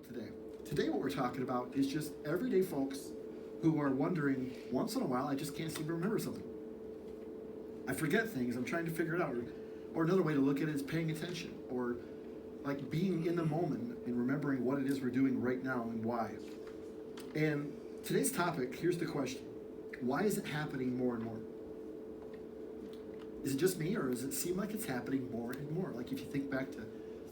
about today? Today what we're talking about is just everyday folks who are wondering, once in a while, I just can't seem to remember something. I forget things, I'm trying to figure it out. Or another way to look at it is paying attention, or like being in the moment and remembering what it is we're doing right now and why. And today's topic, here's the question. Why is it happening more and more? Is it just me, or does it seem like it's happening more and more? Like if you think back to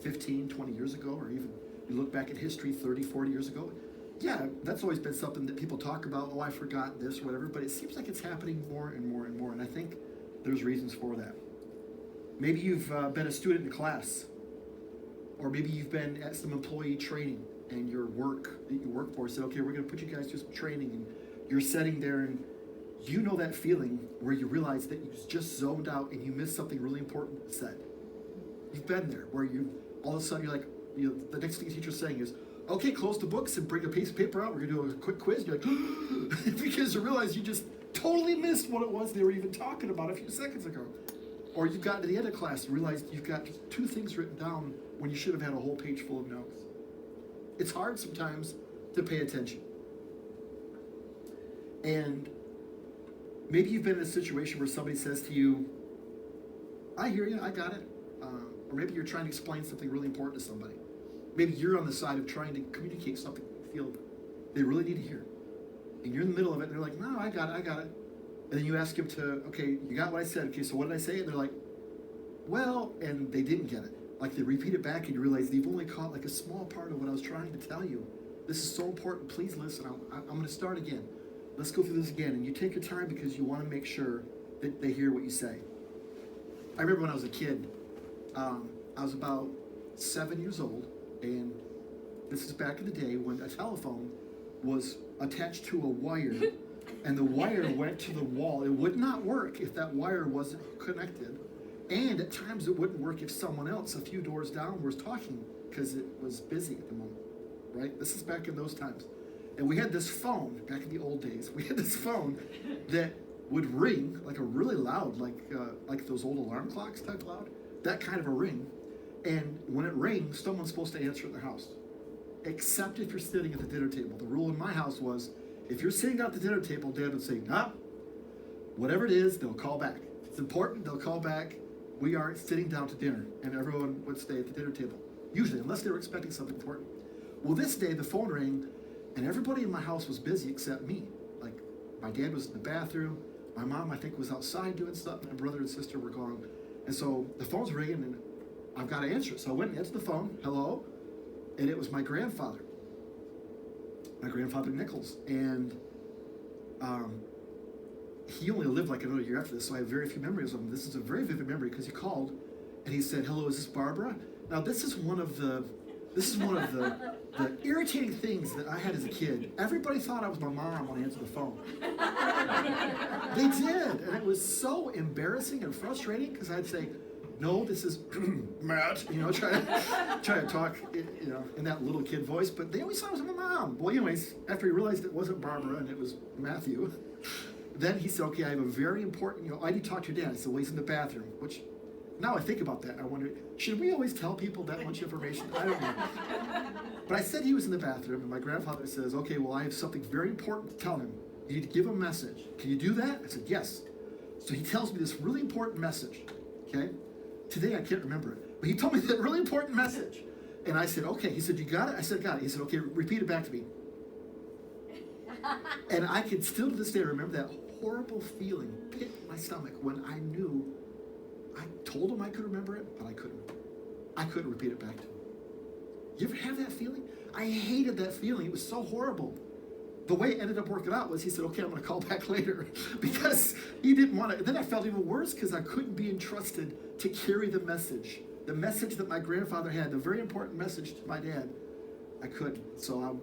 15, 20 years ago, or even you look back at history 30, 40 years ago, yeah, that's always been something that people talk about, oh, I forgot this, or whatever, but it seems like it's happening more and more and more, and I think there's reasons for that. Maybe you've been a student in class, or maybe you've been at some employee training, and your work that you work for said, okay, we're going to put you guys through some training, and you're sitting there, and you know that feeling where you realize that you just zoned out and you missed something really important said. You've been there, where you all of a sudden you're like, the next thing the teacher's saying is, okay, close the books and bring a piece of paper out. We're gonna do a quick quiz. You're like, because you realize you just totally missed what it was they were even talking about a few seconds ago. Or you've gotten to the end of class and realized you've got just 2 things written down when you should have had a whole page full of notes. It's hard sometimes to pay attention. And maybe you've been in a situation where somebody says to you, I hear you, I got it. Or maybe you're trying to explain something really important to somebody. Maybe you're on the side of trying to communicate something you feel they really need to hear. And you're in the middle of it, and they're like, no, I got it. And then you ask them to, okay, you got what I said. Okay, so what did I say? And they're like, well, and they didn't get it. Like they repeat it back, and you realize they've only caught like a small part of what I was trying to tell you. This is so important. Please listen. I'm going to start again. Let's go through this again. And you take your time because you want to make sure that they hear what you say. I remember when I was a kid, I was about 7 years old, and this is back in the day when a telephone was attached to a wire, and the wire went to the wall. It would not work if that wire wasn't connected, and at times it wouldn't work if someone else a few doors down was talking because it was busy at the moment, right? This is back in those times. And we had this phone, back in the old days, we had this phone that would ring like a really loud, like those old alarm clocks type loud, that kind of a ring. And when it rings, someone's supposed to answer in their house, except if you're sitting at the dinner table. The rule in my house was, if you're sitting at the dinner table, Dad would say, nah, whatever it is, they'll call back. If it's important, they'll call back. We aren't sitting down to dinner, and everyone would stay at the dinner table, usually, unless they were expecting something important. Well, this day, the phone rang, and everybody in my house was busy except me. Like, my dad was in the bathroom, my mom, I think, was outside doing stuff, my brother and sister were gone. And so the phone's ringing, and I've got to answer it. So I went and answered the phone, hello, and it was my grandfather Nichols. And he only lived like another year after this, so I have very few memories of him. This is a very vivid memory because he called and he said, hello, is this Barbara? Now this is one of the irritating things that I had as a kid. Everybody thought I was my mom when I answered the phone. They did, and it was so embarrassing and frustrating because I'd say, no, this is Matt, try to talk, in that little kid voice, but they always thought it was my mom. Well, anyways, after he realized it wasn't Barbara and it was Matthew, then he said, okay, I have a very important, I need to talk to your dad. I said, well, he's in the bathroom, which, now I think about that, I wonder, should we always tell people that much information? I don't know. But I said he was in the bathroom, and my grandfather says, okay, well, I have something very important to tell him. You need to give him a message. Can you do that? I said, yes. So he tells me this really important message, okay? Today I can't remember it, but he told me that really important message. And I said, okay. He said, you got it? I said, got it. He said, okay, repeat it back to me. And I can still to this day remember that horrible feeling pit in my stomach when I knew I told him I could remember it, but I couldn't. I couldn't repeat it back to him. You ever have that feeling? I hated that feeling. It was so horrible. The way it ended up working out was he said, okay, I'm going to call back later because he didn't want to. Then I felt even worse because I couldn't be entrusted to carry the message that my grandfather had, the very important message to my dad. I couldn't. So I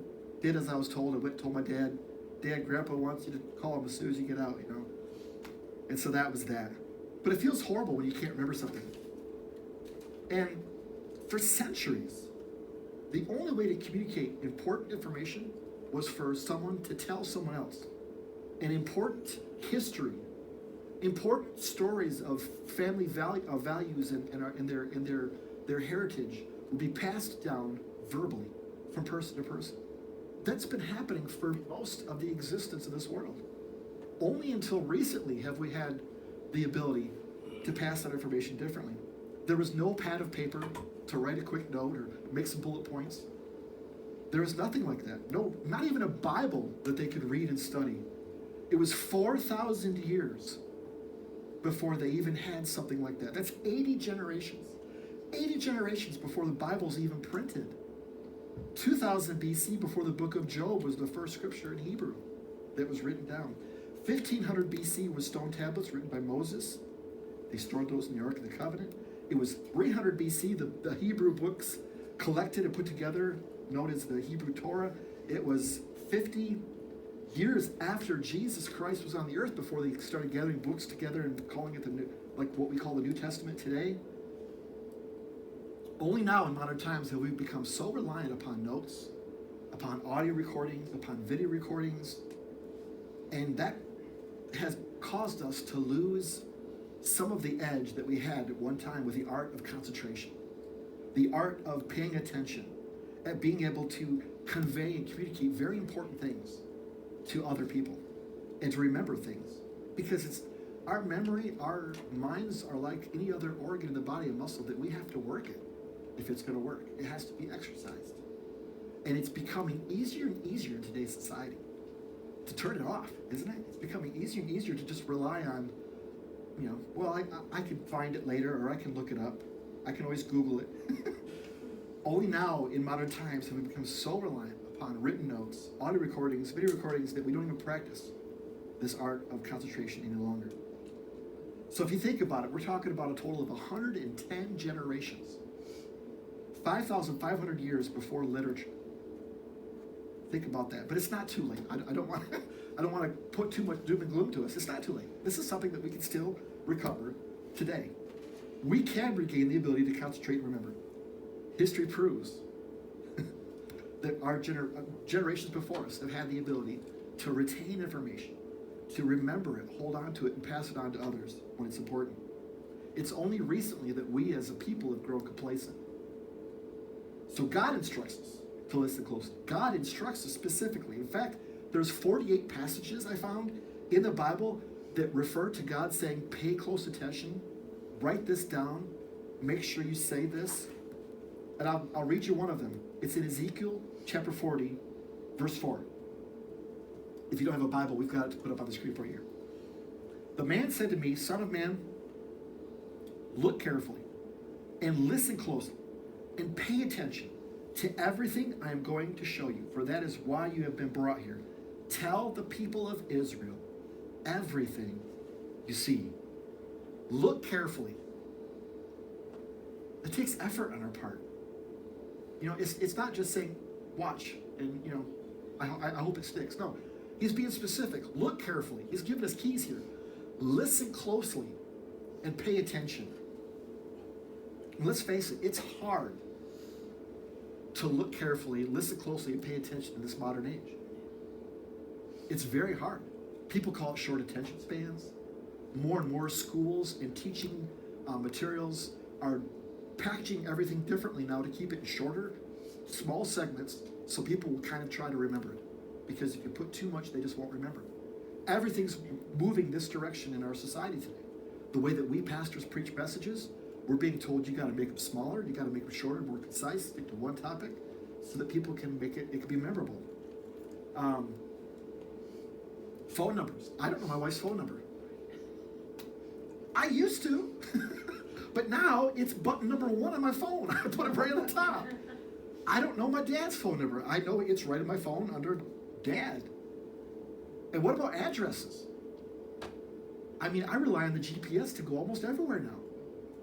did as I was told. I went and told my dad, Dad, Grandpa wants you to call him as soon as you get out, And so that was that. But it feels horrible when you can't remember something. And for centuries, the only way to communicate important information was for someone to tell someone else. And important history, important stories of family values and their heritage would be passed down verbally. from person to person. That's been happening for most of the existence of this world. Only until recently have we had the ability to pass that information differently. There was no pad of paper to write a quick note or make some bullet points. There was nothing like that. No, not even a Bible that they could read and study. It was 4,000 years before they even had something like that. That's 80 generations. 80 generations before the Bible's even printed. 2000 BC, before the book of Job was the first scripture in Hebrew that was written down. 1500 BC was stone tablets written by Moses. They stored those in the Ark of the Covenant. It was 300 BC, the Hebrew books collected and put together, known as the Hebrew Torah. It was 50 years after Jesus Christ was on the earth before they started gathering books together and calling it the new, like what we call the New Testament today. Only now in modern times have we become so reliant upon notes, upon audio recordings, upon video recordings, and that has caused us to lose some of the edge that we had at one time with the art of concentration, the art of paying attention, at being able to convey and communicate very important things to other people, and to remember things. Because it's our memory, our minds are like any other organ in the body and muscle that we have to work it. If it's going to work, it has to be exercised. And it's becoming easier and easier in today's society to turn it off, isn't it? It's becoming easier and easier to just rely on, well, I can find it later, or I can look it up. I can always Google it. Only now, in modern times, have we become so reliant upon written notes, audio recordings, video recordings, that we don't even practice this art of concentration any longer. So if you think about it, we're talking about a total of 110 generations. 5,500 years before literature. Think about that. But it's not too late. I don't want to put too much doom and gloom to us. It's not too late. This is something that we can still recover today. We can regain the ability to concentrate and remember. History proves that our generations before us have had the ability to retain information, to remember it, hold on to it, and pass it on to others when it's important. It's only recently that we as a people have grown complacent. So God instructs us to listen closely. God instructs us specifically. In fact, there's 48 passages I found in the Bible that refer to God saying, pay close attention, write this down, make sure you say this. And I'll read you one of them. It's in Ezekiel chapter 40, verse 4. If you don't have a Bible, we've got it to put up on the screen for you. The man said to me, Son of man, look carefully and listen closely and pay attention to everything I am going to show you, for that is why you have been brought here. Tell the people of Israel everything you see. Look carefully. It takes effort on our part. It's not just saying, watch, and, I hope it sticks. No, he's being specific. Look carefully. He's giving us keys here. Listen closely and pay attention. And let's face it, it's hard to look carefully, listen closely, and pay attention in this modern age. It's very hard. People call it short attention spans. More and more schools and teaching materials are packaging everything differently now to keep it in shorter, small segments, so people will kind of try to remember it. Because if you put too much, they just won't remember. Everything's moving this direction in our society today. The way that we pastors preach messages, we're being told you got to make them smaller, you got to make them shorter, more concise, stick to one topic, so that people can make it can be memorable. Phone numbers. I don't know my wife's phone number. I used to, but now it's button number 1 on my phone. I put it right on the top. I don't know my dad's phone number. I know it's right on my phone under Dad. And what about addresses? I mean, I rely on the GPS to go almost everywhere now.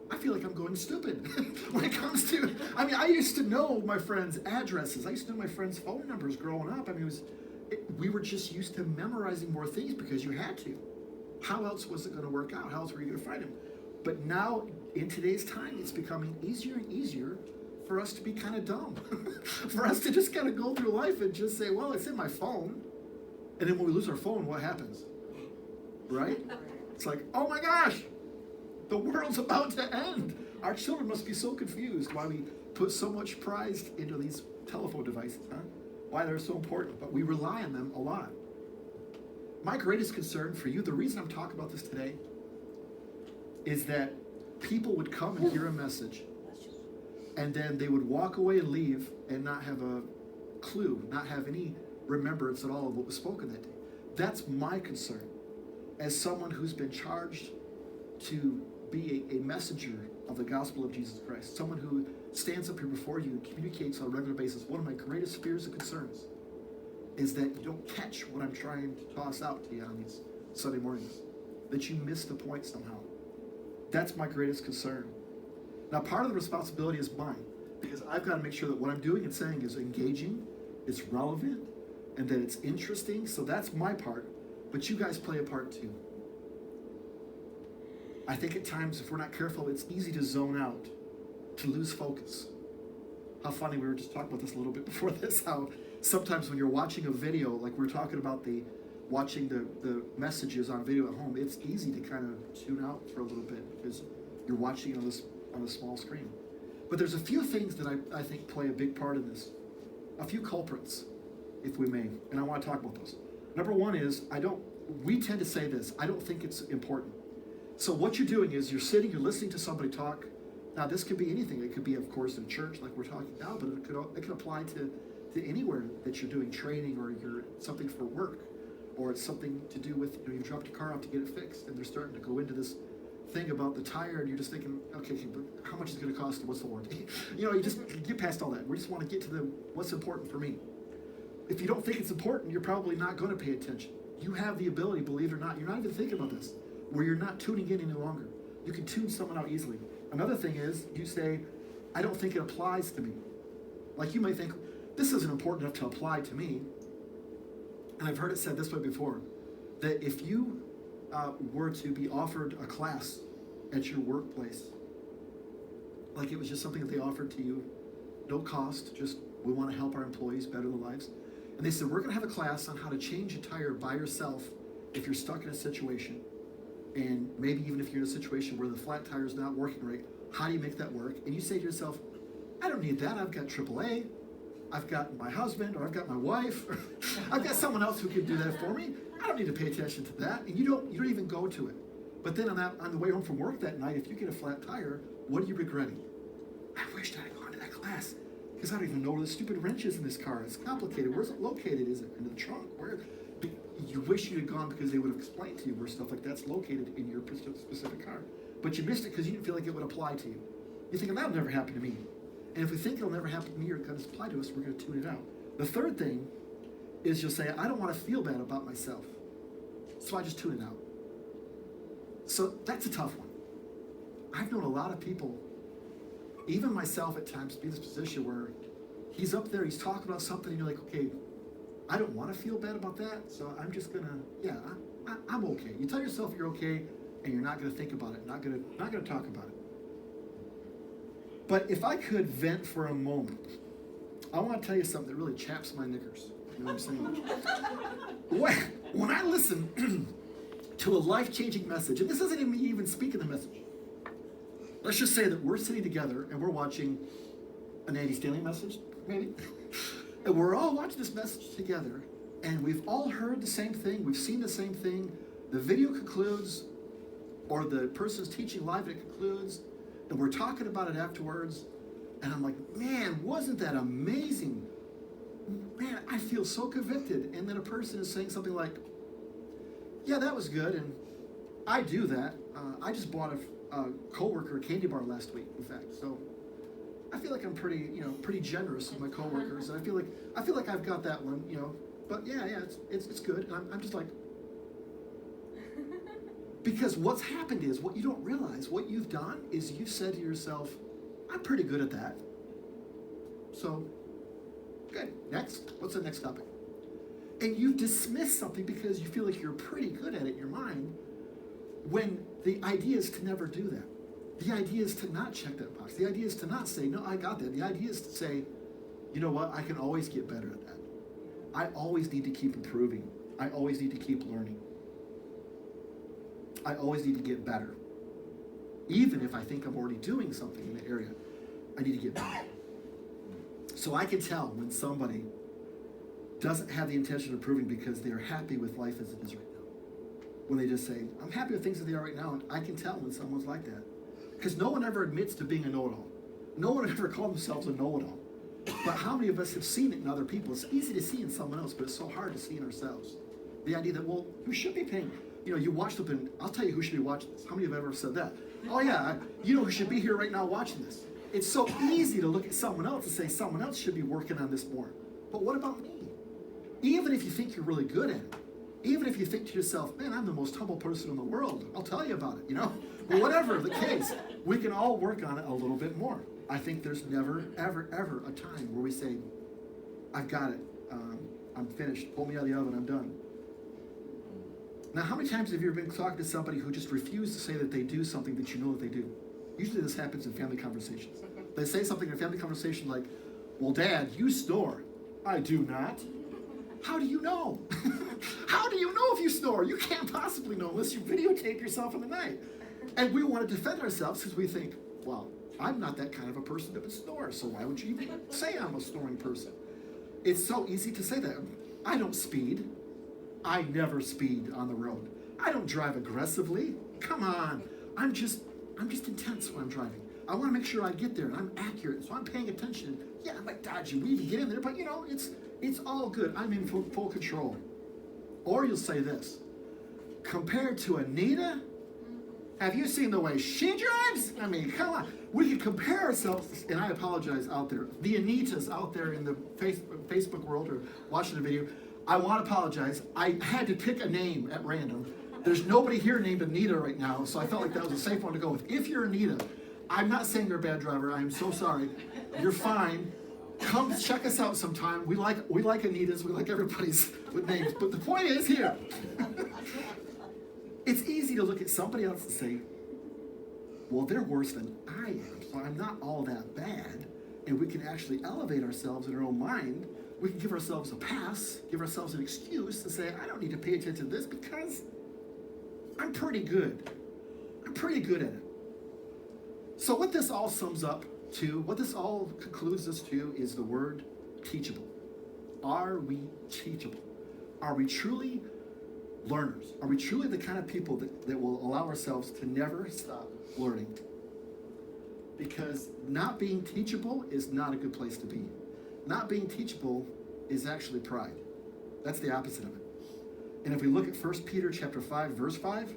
I feel like I'm going stupid when it comes to, I used to know my friends' addresses. I used to know my friends' phone numbers growing up. We were just used to memorizing more things because you had to. How else was it going to work out? How else were you going to find them? But now, in today's time, it's becoming easier and easier for us to be kind of dumb. For us to just kind of go through life and just say, well, it's in my phone. And then when we lose our phone, what happens? Right? It's like, oh my gosh, the world's about to end. Our children must be so confused why we put so much prize into these telephone devices, huh? Why they're so important, but we rely on them a lot. My greatest concern for you, the reason I'm talking about this today, is that people would come and hear a message, and then they would walk away and leave and not have a clue, not have any remembrance at all of what was spoken that day. That's my concern as someone who's been charged to be a messenger of the gospel of Jesus Christ, someone who stands up here before you and communicates on a regular basis. One of my greatest fears and concerns is that you don't catch what I'm trying to toss out to you on these Sunday mornings, that you miss the point somehow. That's my greatest concern. Now, part of the responsibility is mine, because I've got to make sure that what I'm doing and saying is engaging, it's relevant, and that it's interesting. So that's my part, but you guys play a part too. I think at times, if we're not careful, it's easy to zone out, to lose focus. How funny, we were just talking about this a little bit before this, how sometimes when you're watching a video, like we're talking about watching the messages on video at home, it's easy to kind of tune out for a little bit because you're watching it on a small screen. But there's a few things that I think play a big part in this. A few culprits, if we may, and I want to talk about those. Number one is, we tend to say this, I don't think it's important. So what you're doing is you're listening to somebody talk. Now this could be anything. It could be, of course, in church like we're talking now, but it could apply to anywhere that you're doing training, or you're something for work, or it's something to do with, you dropped your car off to get it fixed, and they're starting to go into this thing about the tire, and you're just thinking, okay, but how much is it going to cost, and what's the warranty? You just get past all that. We just want to get to what's important for me. If you don't think it's important, you're probably not going to pay attention. You have the ability, believe it or not, you're not even thinking about this, where you're not tuning in any longer. You can tune someone out easily. Another thing is, you say, I don't think it applies to me. Like you might think, this isn't important enough to apply to me. And I've heard it said this way before, that if you were to be offered a class at your workplace, like it was just something that they offered to you, no cost, just we want to help our employees better their lives. And they said, we're going to have a class on how to change a tire by yourself if you're stuck in a situation. And maybe even if you're in a situation where the flat tire is not working right, how do you make that work? And you say to yourself, I don't need that. I've got AAA. I've got my husband, or I've got my wife, or I've got someone else who can do that for me. I don't need to pay attention to that. And you don't even go to it. But then on the way home from work that night, if you get a flat tire, what are you regretting? I wished I had gone to that class, because I don't even know where the stupid wrench is in this car. It's complicated. Where's it located? Is it in the trunk? Where? You wish you had gone because they would have explained to you where stuff like that's located in your specific car. But you missed it because you didn't feel like it would apply to you. You're thinking, that'll never happen to me. And if we think it'll never happen to me or it doesn't apply to us, we're going to tune it out. The third thing is you'll say, I don't want to feel bad about myself, so I just tune it out. So that's a tough one. I've known a lot of people, even myself at times, be in this position where he's up there, he's talking about something, and you're like, okay, I don't want to feel bad about that, so I'm just going to, I'm okay. You tell yourself you're okay, and you're not going to think about it, not going to talk about it. But if I could vent for a moment, I want to tell you something that really chaps my knickers. You know what I'm saying? When I listen to a life-changing message, and this isn't me even speaking the message. Let's just say that we're sitting together and we're watching an Andy Stanley message, maybe. And we're all watching this message together, and we've all heard the same thing, we've seen the same thing. The video concludes, or the person's teaching live, and it concludes, and we're talking about it afterwards, and I'm like, man, wasn't that amazing? Man, I feel so convicted. And then a person is saying something like, yeah, that was good, and I do that. I just bought a coworker a candy bar last week, in fact, so I feel like I'm pretty generous with my coworkers, and I feel like I've got that one, but yeah, it's good. And I'm just like, because what's happened is, what you don't realize, what you've done is you've said to yourself, I'm pretty good at that. So, good. Next. What's the next topic? And you dismiss something because you feel like you're pretty good at it in your mind, when the idea is to never do that. The idea is to not check that box. The idea is to not say, no, I got that. The idea is to say, you know what, I can always get better at that. I always need to keep improving. I always need to keep learning. I always need to get better. Even if I think I'm already doing something in the area, I need to get better. So I can tell when somebody doesn't have the intention of improving because they are happy with life as it is right now. When they just say, I'm happy with things as they are right now, and I can tell when someone's like that. Because no one ever admits to being a know-it-all. No one ever called themselves a know-it-all. But how many of us have seen it in other people? It's easy to see in someone else, but it's so hard to see in ourselves. The idea that, well, who should be paying? You watch something, I'll tell you who should be watching this. How many have ever said that? Oh yeah, you know who should be here right now watching this. It's so easy to look at someone else and say someone else should be working on this more. But what about me? Even if you think you're really good at it, even if you think to yourself, man, I'm the most humble person in the world, I'll tell you about it, But whatever the case, we can all work on it a little bit more. I think there's never, ever, ever a time where we say, I've got it, I'm finished, pull me out of the oven, I'm done. Now, how many times have you ever been talking to somebody who just refused to say that they do something that you know that they do? Usually this happens in family conversations. They say something in a family conversation like, well, Dad, you snore. I do not. How do you know? How do you know if you snore? You can't possibly know unless you videotape yourself in the night. And we want to defend ourselves because we think, well, I'm not that kind of a person that would snore, so why would you even say I'm a snoring person? It's so easy to say that. I don't speed. I never speed on the road. I don't drive aggressively. Come on. I'm just intense when I'm driving. I want to make sure I get there and I'm accurate, so I'm paying attention. Yeah, I might dodge you, weave to get in there, but it's all good. I'm in full control. Or you'll say this, compared to Anita, have you seen the way she drives? I mean, come on. We can compare ourselves, and I apologize out there, the Anitas out there in the Facebook world or watching the video, I want to apologize. I had to pick a name at random. There's nobody here named Anita right now, so I felt like that was a safe one to go with. If you're Anita, I'm not saying you're a bad driver. I am so sorry. You're fine. Come check us out sometime. We like Anitas. We like everybody's with names. But the point is here. It's easy to look at somebody else and say, well, they're worse than I am, so I'm not all that bad. And we can actually elevate ourselves in our own mind. We can give ourselves a pass, give ourselves an excuse to say, I don't need to pay attention to this because I'm pretty good. I'm pretty good at it. So what this all sums up to, what this all concludes us to, is the word teachable. Are we teachable? Are we truly learners? Are we truly the kind of people that will allow ourselves to never stop learning? Because not being teachable is not a good place to be. Not being teachable is actually pride. That's the opposite of it. And if we look at 1 Peter chapter 5, verse 5,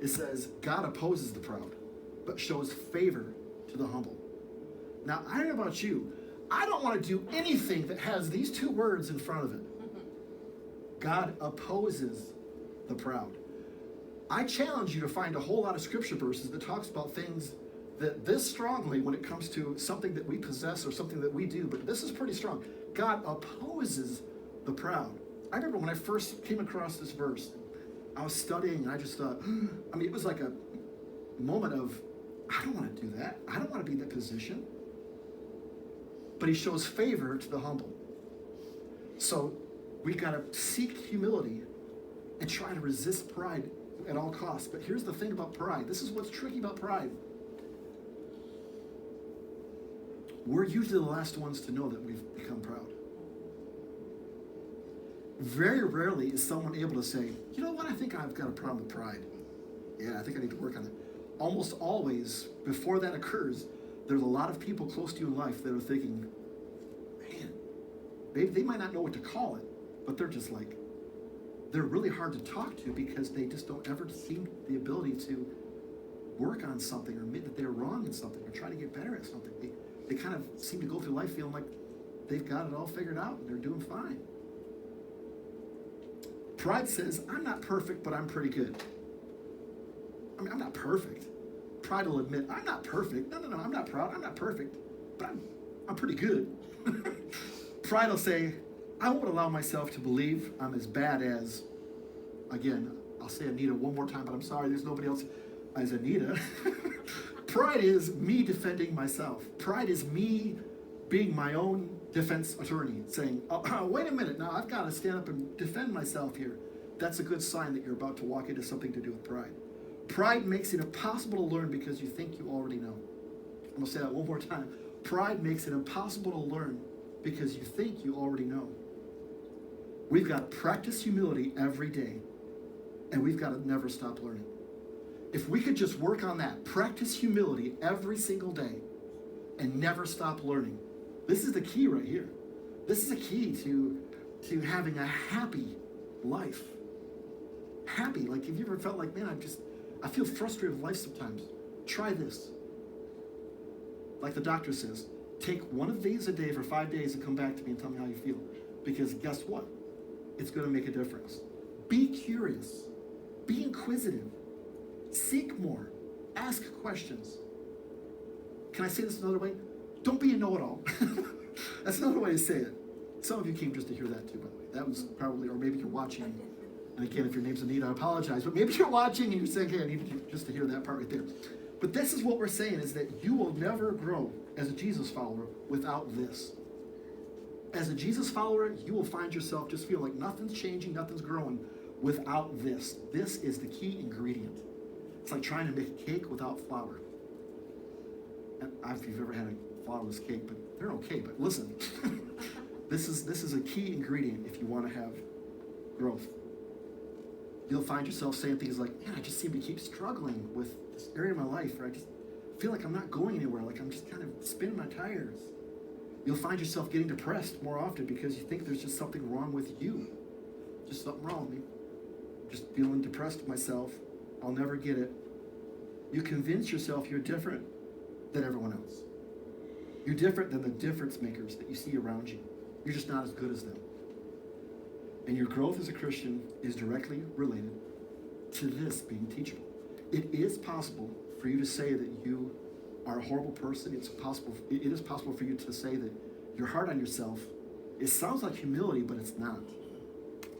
it says, God opposes the proud, but shows favor to the humble. Now, I don't know about you. I don't want to do anything that has these two words in front of it. God opposes the proud. I challenge you to find a whole lot of scripture verses that talks about things that this strongly when it comes to something that we possess or something that we do, but this is pretty strong. God opposes the proud. I remember when I first came across this verse, I was studying and I just thought, it was like a moment of, I don't want to do that. I don't want to be in that position. But he shows favor to the humble. So we got to seek humility and try to resist pride at all costs. But here's the thing about pride. This is what's tricky about pride. We're usually the last ones to know that we've become proud. Very rarely is someone able to say, you know what, I think I've got a problem with pride. Yeah, I think I need to work on it. Almost always, before that occurs, there's a lot of people close to you in life that are thinking, man, they might not know what to call it, but they're just like, they're really hard to talk to because they just don't ever seem the ability to work on something or admit that they're wrong in something or try to get better at something. They kind of seem to go through life feeling like they've got it all figured out and they're doing fine. Pride says, I'm not perfect, but I'm pretty good. I'm not perfect. Pride will admit, I'm not perfect. No, I'm not proud. I'm not perfect, but I'm pretty good. Pride will say, I won't allow myself to believe I'm as bad as, again, I'll say Anita one more time, but I'm sorry, there's nobody else as Anita. Pride is me defending myself. Pride is me being my own defense attorney, saying, wait a minute, now I've got to stand up and defend myself here. That's a good sign that you're about to walk into something to do with pride. Pride makes it impossible to learn because you think you already know. I'm going to say that one more time. Pride makes it impossible to learn because you think you already know. We've got to practice humility every day, and we've got to never stop learning. If we could just work on that, practice humility every single day, and never stop learning. This is the key right here. This is a key to having a happy life. Happy, like have you ever felt like, man, I feel frustrated with life sometimes. Try this. Like the doctor says, take one of these a day for 5 days and come back to me and tell me how you feel. Because guess what? It's going to make a difference. Be curious. Be inquisitive. Seek more. Ask questions. Can I say this another way? Don't be a know-it-all. That's another way to say it. Some of you came just to hear that too, by the way. That was probably, or maybe you're watching. And again, if your name's Anita, I apologize. But maybe you're watching and you're saying, hey, I need just to hear that part right there. But this is what we're saying, is that you will never grow as a Jesus follower without this. As a Jesus follower, you will find yourself just feel like nothing's changing, nothing's growing without this. This is the key ingredient. It's like trying to make a cake without flour. And I don't know if you've ever had a flourless cake, but they're okay. But listen, this is a key ingredient if you want to have growth. You'll find yourself saying things like, man, I just seem to keep struggling with this area of my life, or I just feel like I'm not going anywhere, like I'm just kind of spinning my tires. You'll find yourself getting depressed more often because you think there's just something wrong with you. Just something wrong with me. I'm just feeling depressed with myself. I'll never get it. You convince yourself you're different than everyone else. You're different than the difference makers that you see around you. You're just not as good as them. And your growth as a Christian is directly related to this being teachable. It is possible for you to say that you are a horrible person. It is possible for you to say that you're hard on yourself. It sounds like humility, but it's not.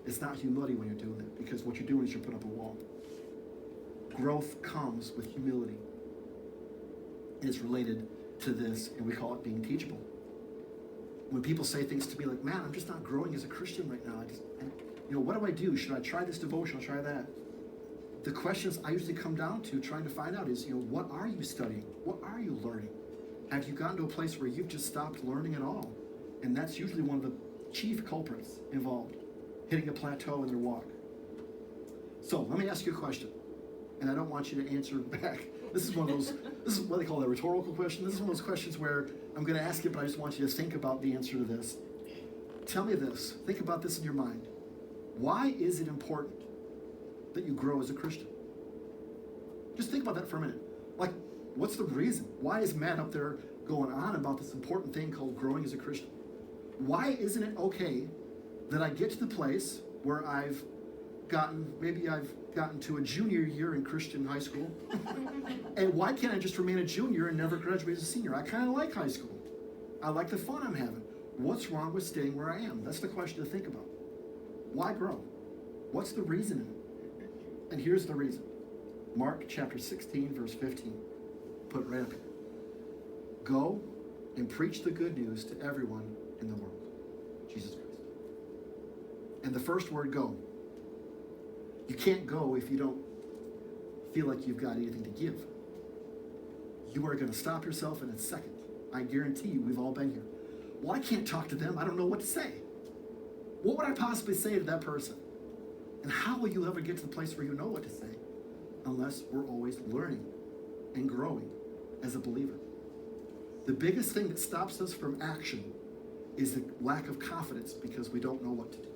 It's not humility when you're doing it, because what you're doing is you're putting up a wall. Growth comes with humility. It is related to this, and we call it being teachable. When people say things to me like, man, I'm just not growing as a Christian right now. What do I do? Should I try this devotion? I'll try that. The questions I usually come down to trying to find out is, what are you studying? What are you learning? Have you gotten to a place where you've just stopped learning at all? And that's usually one of the chief culprits involved, hitting a plateau in their walk. So let me ask you a question, and I don't want you to answer back. This is what they call a rhetorical question. This is one of those questions where I'm going to ask it, but I just want you to think about the answer to this. Tell me this. Think about this in your mind. Why is it important that you grow as a Christian? Just think about that for a minute. Like, what's the reason? Why is Matt up there going on about this important thing called growing as a Christian? Why isn't it okay that I get to the place where I've gotten to a junior year in Christian high school? And why can't I just remain a junior and never graduate as a senior? I kind of like high school. I like the fun I'm having. What's wrong with staying where I am? That's the question to think about. Why grow? What's the reason in it? And here's the reason. Mark chapter 16, verse 15. Put it right up here. Go and preach the good news to everyone in the world. Jesus Christ. And the first word, go. You can't go if you don't feel like you've got anything to give. You are going to stop yourself in a second. I guarantee you, we've all been here. Well, I can't talk to them. I don't know what to say. What would I possibly say to that person? And how will you ever get to the place where you know what to say? Unless we're always learning and growing as a believer. The biggest thing that stops us from action is the lack of confidence, because we don't know what to do.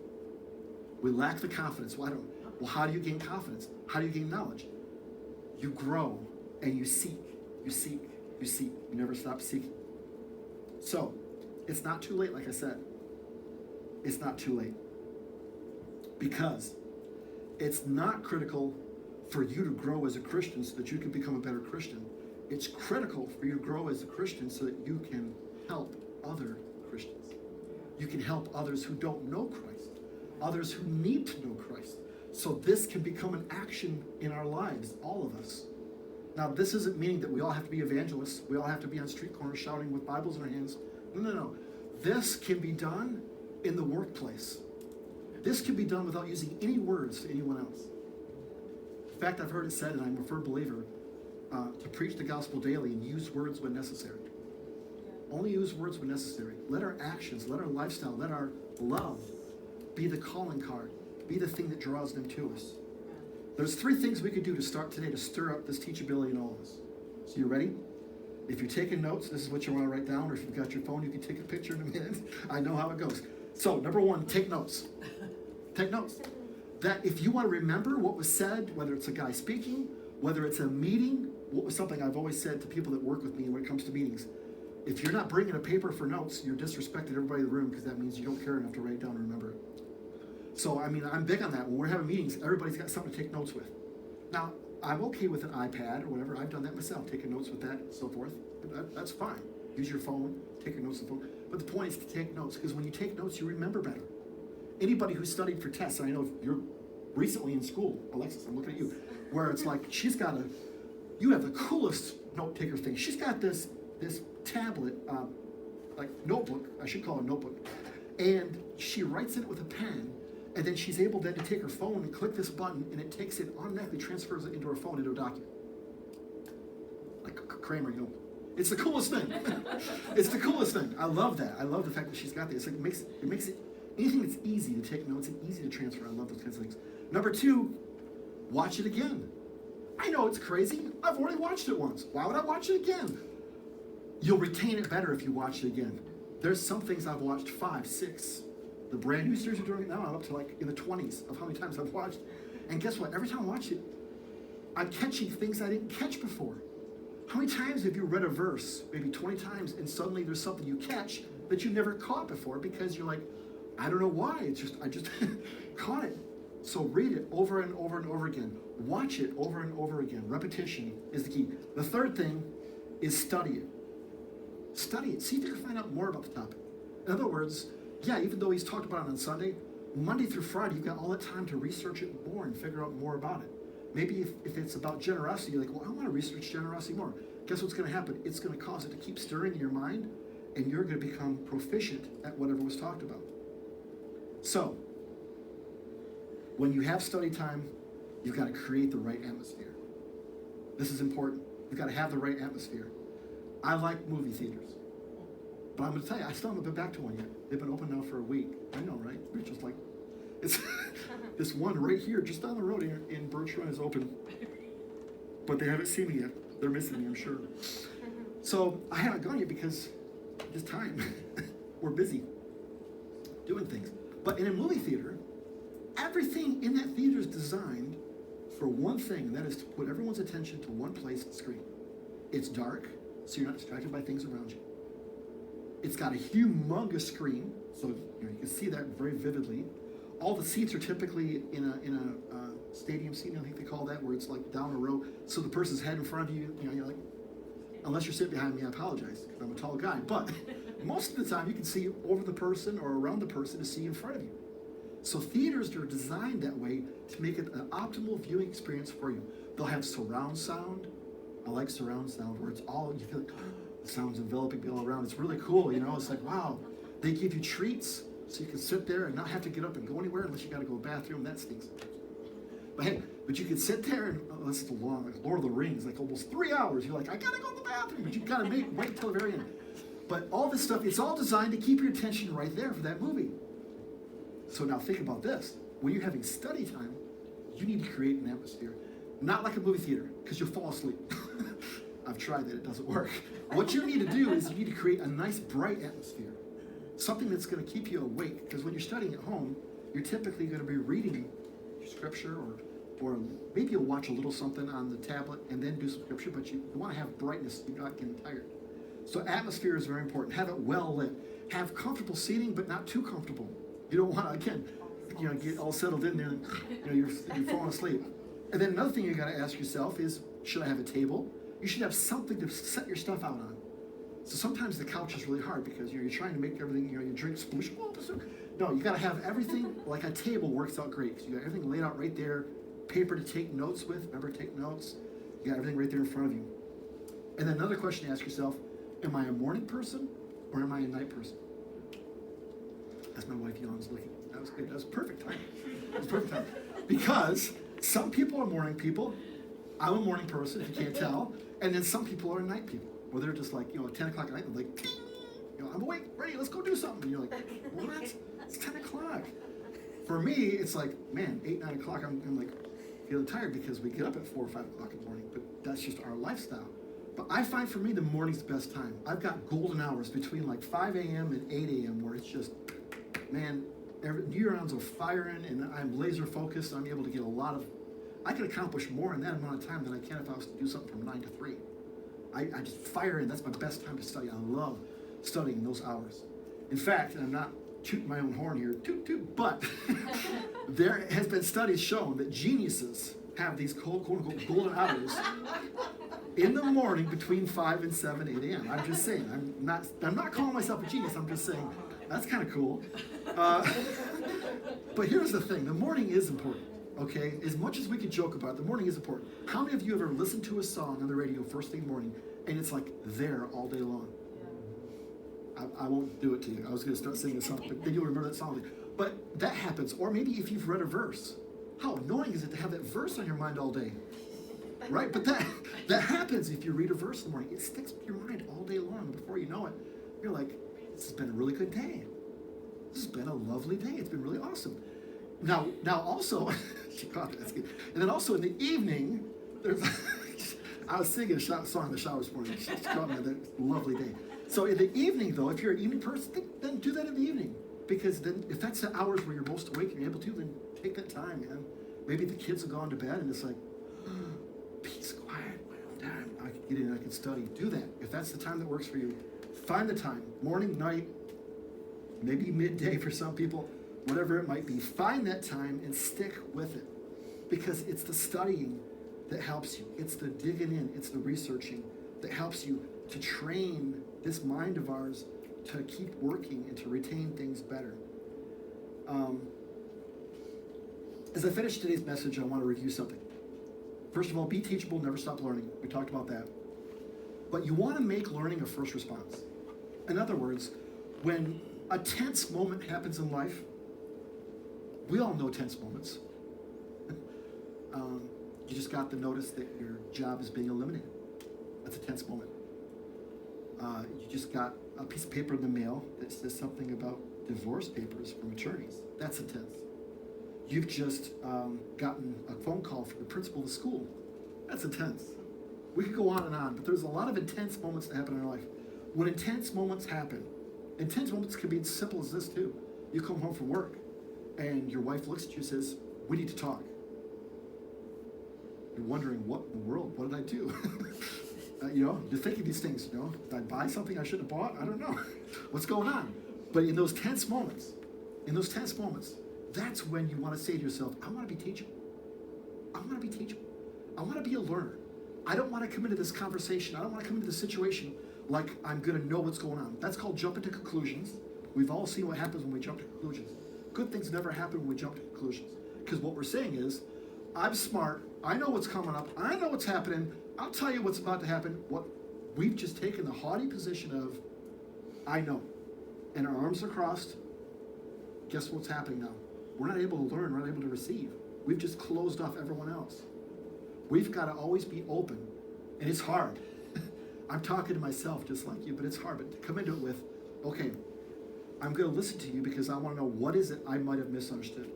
We lack the confidence. Well, how do you gain confidence? How do you gain knowledge? You grow and you seek. You seek. You seek. You never stop seeking. So, it's not too late, like I said. It's not too late. Because it's not critical for you to grow as a Christian so that you can become a better Christian. It's critical for you to grow as a Christian so that you can help other Christians. You can help others who don't know Christ, others who need to know Christ. So this can become an action in our lives, all of us. Now, this isn't meaning that we all have to be evangelists. We all have to be on street corners shouting with Bibles in our hands. No. This can be done in the workplace. This can be done without using any words to anyone else. In fact, I've heard it said, and I'm a firm believer, to preach the gospel daily and use words when necessary. Only use words when necessary. Let our actions, let our lifestyle, let our love be the calling card, be the thing that draws them to us. There's 3 things we could do to start today to stir up this teachability in all of us. So you ready? If you're taking notes, this is what you want to write down, or if you've got your phone, you can take a picture in a minute. I know how it goes. So, number 1, take notes. Take notes. That if you want to remember what was said, whether it's a guy speaking, whether it's a meeting, what was something I've always said to people that work with me when it comes to meetings. If you're not bringing a paper for notes, you're disrespecting everybody in the room because that means you don't care enough to write it down and remember it. So, I mean, I'm big on that. When we're having meetings, everybody's got something to take notes with. Now, I'm okay with an iPad or whatever. I've done that myself, taking notes with that and so forth. That's fine. Use your phone, take your notes on the phone. But the point is to take notes, because when you take notes, you remember better. Anybody who studied for tests, and I know you're recently in school, Alexis, I'm looking at you, where it's like you have the coolest note taker thing. She's got this tablet, like notebook, I should call it a notebook, and she writes in it with a pen, and then she's able then to take her phone and click this button, and it takes it, automatically transfers it into her phone, into a document. Like Kramer, you know. It's the coolest thing. It's the coolest thing. I love that. I love the fact that she's got this. It makes it, anything that's easy to take notes and easy to transfer. I love those kinds of things. Number 2, watch it again. I know it's crazy. I've already watched it once. Why would I watch it again? You'll retain it better if you watch it again. There's some things I've watched 5, 6. The brand new series are doing it now. I'm up to like in the 20s of how many times I've watched. And guess what? Every time I watch it, I'm catching things I didn't catch before. How many times have you read a verse, maybe 20 times, and suddenly there's something you catch that you never caught before because you're like, I don't know why, I just caught it. So read it over and over and over again. Watch it over and over again. Repetition is the key. The 3rd thing is study it. Study it. See if you can find out more about the topic. In other words, yeah, even though he's talked about it on Sunday, Monday through Friday, you've got all the time to research it more and figure out more about it. Maybe if it's about generosity, you're like, well, I want to research generosity more. Guess what's going to happen? It's going to cause it to keep stirring in your mind, and you're going to become proficient at whatever was talked about. So, when you have study time, you've got to create the right atmosphere. This is important. You've got to have the right atmosphere. I like movie theaters. But I'm going to tell you, I still haven't been back to one yet. They've been open now for a week. I know, right? Rachel's like, it's this one right here, just down the road here in Birch Run is open. But they haven't seen me yet. They're missing me, I'm sure. So I haven't gone yet because it's time. We're busy doing things. But in a movie theater, everything in that theater is designed for one thing, and that is to put everyone's attention to one place on the screen. It's dark, so you're not distracted by things around you. It's got a humongous screen, so you can see that very vividly. All the seats are typically in a stadium seat, I think they call that, where it's like down a row. So the person's head in front of you, you're like, unless you're sitting behind me, I apologize, because I'm a tall guy. But most of the time, you can see over the person or around the person to see in front of you. So theaters are designed that way to make it an optimal viewing experience for you. They'll have surround sound. I like surround sound, where it's all, you feel like, the sound's enveloping me all around. It's really cool, It's like, wow. They give you treats, so you can sit there and not have to get up and go anywhere unless you got to go to the bathroom. That stinks. But hey, you can sit there and listen to long, like Lord of the Rings, like almost 3 hours. You're like, I got to go to the bathroom, but you got to wait until the very end. But all this stuff, it's all designed to keep your attention right there for that movie. So now think about this. When you're having study time, you need to create an atmosphere. Not like a movie theater, because you'll fall asleep. I've tried that, it doesn't work. What you need to do is you need to create a nice, bright atmosphere. Something that's going to keep you awake, because when you're studying at home, you're typically going to be reading scripture, or maybe you'll watch a little something on the tablet and then do some scripture, but you want to have brightness, you're not getting tired. So atmosphere is very important. Have it well lit. Have comfortable seating, but not too comfortable. You don't want to, again, get all settled in there and you're falling asleep. And then another thing you got to ask yourself is, should I have a table? You should have something to set your stuff out on. So sometimes the couch is really hard because you're trying to make everything, your drink sploosh. No, you got to have everything, like a table works out great. Because you got everything laid out right there, paper to take notes with. Remember, take notes. You got everything right there in front of you. And then another question to ask yourself, am I a morning person or am I a night person? As my wife yawns looking. That was good. That was perfect time. That was perfect time. Because some people are morning people. I'm a morning person, if you can't tell. And then some people are night people, where they're just like, at 10 o'clock at night, they're like, I'm awake, ready, let's go do something. And you're like, what? It's 10 o'clock. For me, it's like, man, 8, 9 o'clock, I'm like feeling tired because we get up at 4 or 5 o'clock in the morning, but that's just our lifestyle. But I find for me, the morning's the best time. I've got golden hours between like 5 a.m. and 8 a.m. where it's just, man, neurons are firing and I'm laser focused. I'm able to get I can accomplish more in that amount of time than I can if I was to do something from 9 to 3. I just fire in. That's my best time to study. I love studying those hours. In fact, and I'm not tooting my own horn here, but there has been studies shown that geniuses have these quote unquote golden hours in the morning between 5 and 7, 8 a.m. I'm just saying. I'm not calling myself a genius. I'm just saying that's kind of cool. But here's the thing: the morning is important. Okay, as much as we could joke about it, the morning is important. How many of you ever listened to a song on the radio first thing in the morning and it's like there all day long? I won't do it to you. I was going to start singing a song, but then you'll remember that song. But that happens. Or maybe if you've read a verse. How annoying is it to have that verse on your mind all day? Right? But that happens if you read a verse in the morning. It sticks with your mind all day long. Before you know it, you're like, this has been a really good day. This has been a lovely day. It's been really awesome. Now also, she caught that. That's good. And then also in the evening, there's I was singing a song in the shower this morning. She caught me on that lovely day. So in the evening, though, if you're an evening person, then do that in the evening. Because then if that's the hours where you're most awake and you're able to, then take that time, man. Maybe the kids have gone to bed and it's like, peace, quiet, my own time. I can get in and I can study. Do that. If that's the time that works for you, find the time. Morning, night, maybe midday for some people, whatever it might be. Find that time and stick with it. Because it's the studying that helps you. It's the digging in. It's the researching that helps you to train this mind of ours to keep working and to retain things better. As I finish today's message, I want to review something. First of all, be teachable, never stop learning. We talked about that. But you want to make learning a first response. In other words, when a tense moment happens in life, we all know tense moments. You just got the notice that your job is being eliminated. That's a tense moment. You just got a piece of paper in the mail that says something about divorce papers from attorneys. That's intense. You've just gotten a phone call from the principal of the school. That's intense. We could go on, but there's a lot of intense moments that happen in our life. When intense moments happen, intense moments can be as simple as this too. You come home from work and your wife looks at you and says, we need to talk. You're wondering, what in the world? What did I do? You're thinking these things, did I buy something I shouldn't have bought? I don't know. What's going on? But in those tense moments, that's when you want to say to yourself, I want to be teachable. I want to be teachable. I want to be a learner. I don't want to come into this conversation. I don't want to come into this situation like I'm going to know what's going on. That's called jumping to conclusions. We've all seen what happens when we jump to conclusions. Good things never happen when we jump to conclusions. Because what we're saying is, I'm smart. I know what's coming up. I know what's happening. I'll tell you what's about to happen. What we've just taken the haughty position of, I know. And our arms are crossed. Guess what's happening now? We're not able to learn. We're not able to receive. We've just closed off everyone else. We've got to always be open. And it's hard. I'm talking to myself just like you, but it's hard. But to come into it with, okay, I'm going to listen to you because I want to know what is it I might have misunderstood.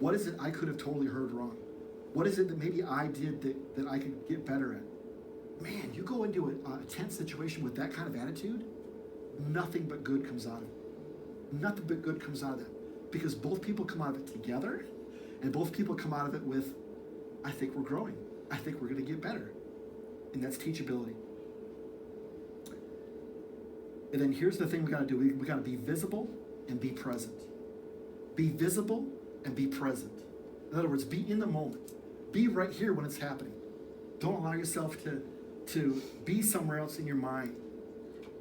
What is it I could have totally heard wrong? What is it that maybe I did that I could get better at? Man, you go into a tense situation with that kind of attitude, nothing but good comes out of it. Nothing but good comes out of that. Because both people come out of it together, and both people come out of it with, I think we're growing. I think we're going to get better. And that's teachability. And then here's the thing we got to do. We got to be visible and be present. Be visible and be present. In other words, be in the moment. Be right here when it's happening. Don't allow yourself to be somewhere else in your mind,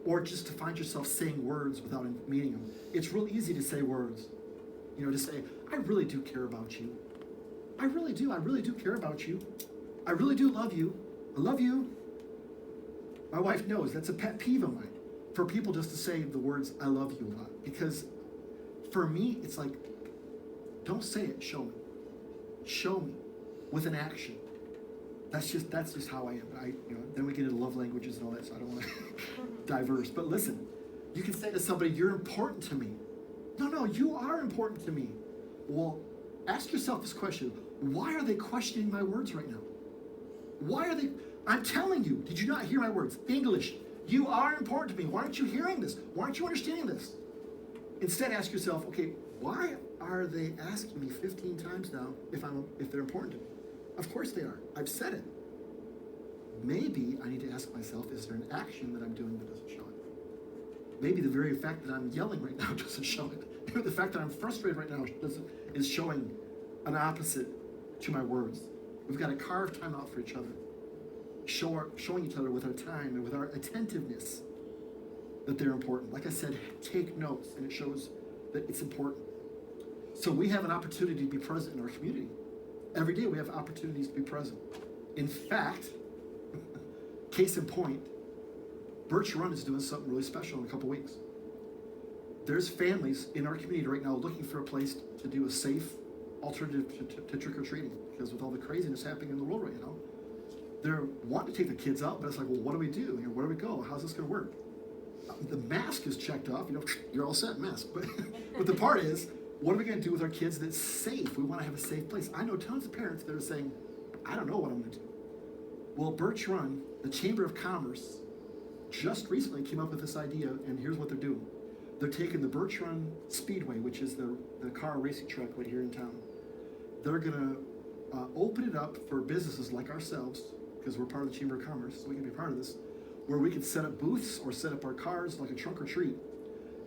or just to find yourself saying words without meaning them. It's real easy to say words. To say, I really do care about you. I really do. I really do care about you. I really do love you. I love you. My wife knows that's a pet peeve of mine, for people just to say the words, I love you a lot. Because for me, it's like, don't say it, show me. Show me with an action. That's just how I am. Then we get into love languages and all that, so I don't want to diverse. But listen, You can say to somebody, you're important to me. No, you are important to me. Well, ask yourself this question. Why are they questioning my words right now? Why are they? I'm telling you, did you not hear my words? English, you are important to me. Why aren't you hearing this? Why aren't you understanding this? Instead, ask yourself, okay, why are they asking me 15 times now if they're important to me? Of course they are. I've said it. Maybe I need to ask myself, is there an action that I'm doing that doesn't show it? Maybe the very fact that I'm yelling right now doesn't show it. Maybe the fact that I'm frustrated right now is showing an opposite to my words. We've got to carve time out for each other, showing each other with our time and with our attentiveness that they're important. Like I said, take notes, and it shows that it's important. So we have an opportunity to be present in our community. Every day we have opportunities to be present. In fact, case in point, Birch Run is doing something really special in a couple weeks. There's families in our community right now looking for a place to do a safe alternative to trick-or-treating, because with all the craziness happening in the world right now, they're wanting to take the kids out, but it's like, well, what do we do? Where do we go? How's this going to work? The mask is checked off. You're all set, mask. But the part is, what are we going to do with our kids that's safe? We want to have a safe place. I know tons of parents that are saying, I don't know what I'm going to do. Well, Birch Run, the Chamber of Commerce, just recently came up with this idea, and here's what they're doing. They're taking the Birch Run Speedway, which is the car racing track right here in town. They're going to open it up for businesses like ourselves, because we're part of the Chamber of Commerce, so we can be part of this, where we can set up booths or set up our cars like a trunk or treat.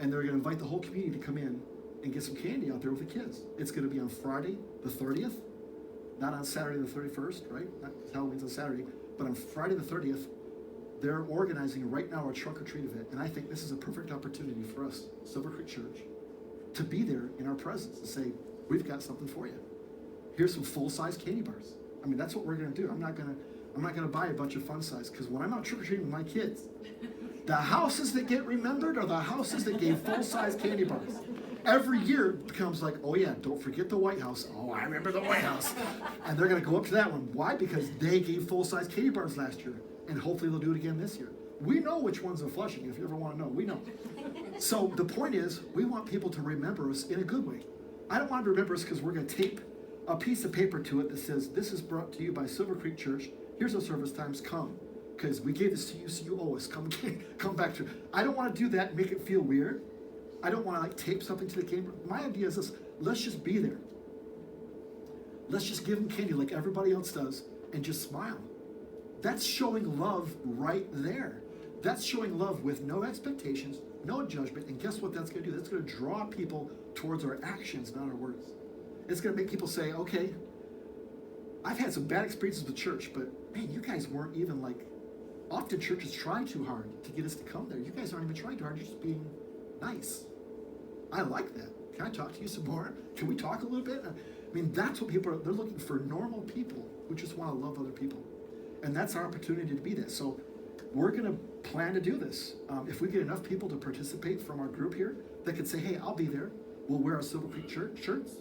And they're going to invite the whole community to come in and get some candy out there with the kids. It's going to be on Friday the 30th, not on Saturday the 31st, right? Halloween's on Saturday, but on Friday the 30th, they're organizing right now a trunk or treat event. And I think this is a perfect opportunity for us, Silver Creek Church, to be there in our presence and say, we've got something for you. Here's some full-size candy bars. I mean, that's what we're going to do. I'm not going to buy a bunch of fun size, because when I'm out trick-or-treating with my kids, the houses that get remembered are the houses that gave full-size candy bars. Every year it becomes like, oh yeah, don't forget the White House. Oh, I remember the White House. And they're going to go up to that one. Why? Because they gave full-size candy bars last year, and hopefully they'll do it again this year. We know which ones are Flushing, if you ever want to know. We know. So the point is, we want people to remember us in a good way. I don't want them to remember us because we're going to tape a piece of paper to it that says, this is brought to you by Silver Creek Church. Here's our service times, come. Because we gave this to you, so you owe us. Come back to it. I don't want to do that and make it feel weird. I don't want to tape something to the camera. My idea is this, let's just be there. Let's just give them candy like everybody else does and just smile. That's showing love right there. That's showing love with no expectations, no judgment, and guess what that's going to do? That's going to draw people towards our actions, not our words. It's going to make people say, okay, I've had some bad experiences with church, but man, you guys weren't even often churches try too hard to get us to come there. You guys aren't even trying too hard, you're just being nice. I like that. Can I talk to you some more? Can we talk a little bit? I mean, that's what people are, they're looking for, normal people who just want to love other people. And that's our opportunity to be that. So we're going to plan to do this. If we get enough people to participate from our group here that could say, hey, I'll be there. We'll wear our Silver Creek Church shirts.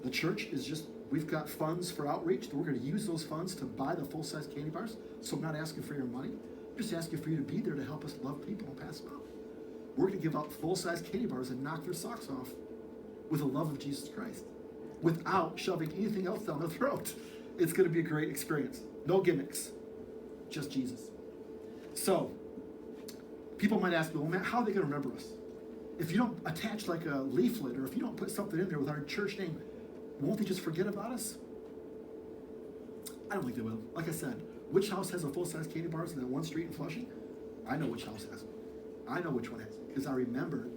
The church is just, we've got funds for outreach. We're going to use those funds to buy the full-size candy bars. So I'm not asking for your money. I'm just asking for you to be there to help us love people and pass them out. We're going to give out full-size candy bars and knock their socks off with the love of Jesus Christ without shoving anything else down their throat. It's going to be a great experience. No gimmicks, just Jesus. So people might ask me, well, Matt, how are they going to remember us? If you don't attach like a leaflet, or if you don't put something in there with our church name, won't they just forget about us? I don't think they will. Like I said, which house has a full-size candy bars in that one street in Flushing? I know which house has them. I know which one has it because I remember,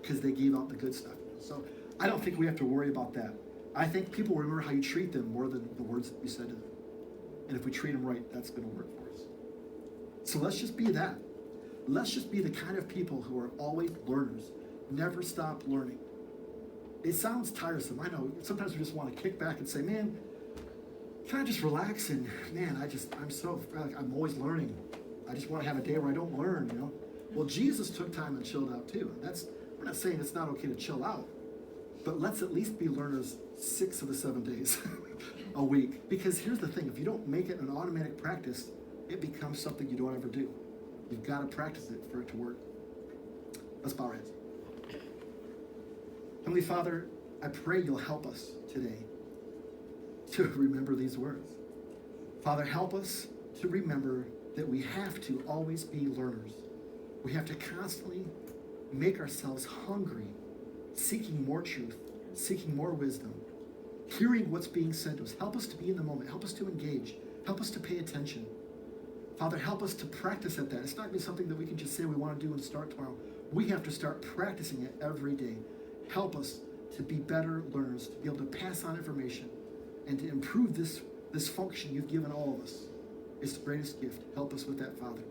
because they gave out the good stuff. So I don't think we have to worry about that. I think people remember how you treat them more than the words that you said to them. And if we treat them right, that's going to work for us. So let's just be that. Let's just be the kind of people who are always learners, never stop learning. It sounds tiresome. I know. Sometimes we just want to kick back and say, man, can I just relax? And man, I'm always learning. I just want to have a day where I don't learn, you know? Well, Jesus took time and chilled out too. We're not saying it's not okay to chill out, but let's at least be learners 6 of the 7 days a week. Because here's the thing, if you don't make it an automatic practice, it becomes something you don't ever do. You've got to practice it for it to work. Let's bow our heads. Heavenly Father, I pray you'll help us today to remember these words. Father, help us to remember that we have to always be learners. We have to constantly make ourselves hungry, seeking more truth, seeking more wisdom, hearing what's being said to us. Help us to be in the moment. Help us to engage. Help us to pay attention. Father, help us to practice at that. It's not going to be something that we can just say we want to do and start tomorrow. We have to start practicing it every day. Help us to be better learners, to be able to pass on information, and to improve this function you've given all of us. It's the greatest gift. Help us with that, Father.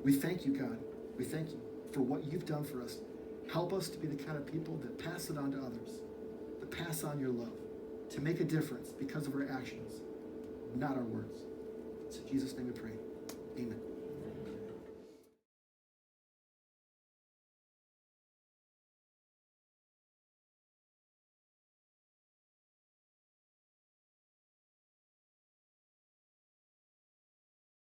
We thank you, God. We thank you for what you've done for us. Help us to be the kind of people that pass it on to others, to pass on your love, to make a difference because of our actions, not our words. It's in Jesus' name we pray. Amen.